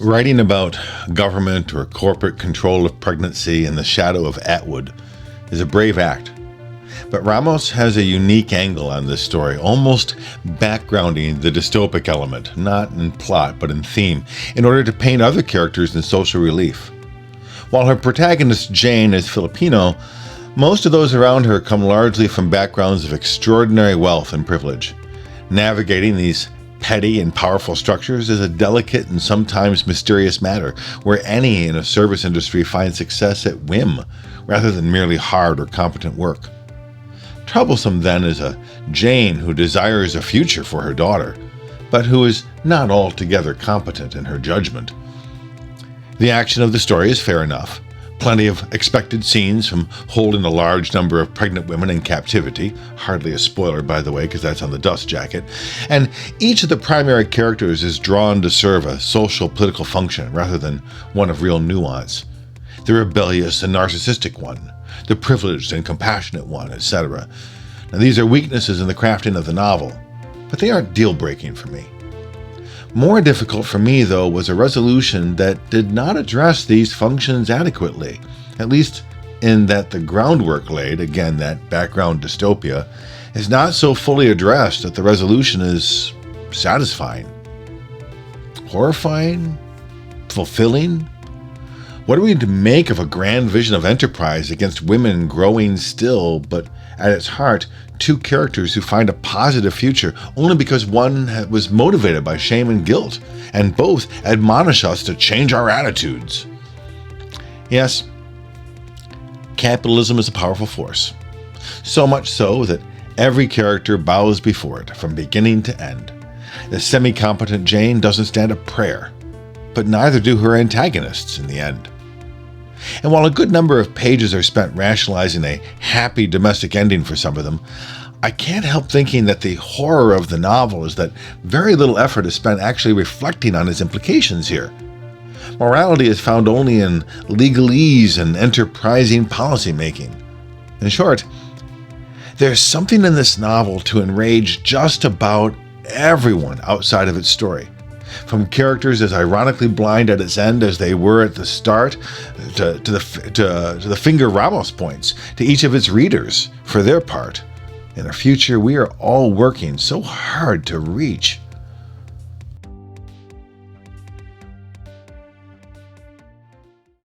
Writing about government or corporate control of pregnancy in the shadow of Atwood is a brave act. But Ramos has a unique angle on this story, almost backgrounding the dystopic element, not in plot but in theme, in order to paint other characters in social relief. While her protagonist Jane is Filipino, most of those around her come largely from backgrounds of extraordinary wealth and privilege. Navigating these petty and powerful structures is a delicate and sometimes mysterious matter, where any in a service industry finds success at whim, rather than merely hard or competent work. Troublesome then is a Jane who desires a future for her daughter, but who is not altogether competent in her judgment. The action of the story is fair enough. Plenty of expected scenes from holding a large number of pregnant women in captivity, hardly a spoiler by the way because that's on the dust jacket, and each of the primary characters is drawn to serve a social political function rather than one of real nuance. The rebellious and narcissistic one, the privileged and compassionate one, etc. Now these are weaknesses in the crafting of the novel, but they aren't deal-breaking for me. More difficult for me, though, was a resolution that did not address these functions adequately, at least in that the groundwork laid, again that background dystopia, is not so fully addressed that the resolution is satisfying. Horrifying? Fulfilling? What are we to make of a grand vision of enterprise against women growing still, but at its heart, two characters who find a positive future only because one was motivated by shame and guilt, and both admonish us to change our attitudes? Yes, capitalism is a powerful force, so much so that every character bows before it from beginning to end. The semi-competent Jane doesn't stand a prayer, but neither do her antagonists in the end. And while a good number of pages are spent rationalizing a happy domestic ending for some of them, I can't help thinking that the horror of the novel is that very little effort is spent actually reflecting on its implications here. Morality is found only in legalese and enterprising policymaking. In short, there's something in this novel to enrage just about everyone outside of its story. From characters as ironically blind at its end as they were at the start, to the finger Ramos points to each of its readers for their part in a future we are all working so hard to reach.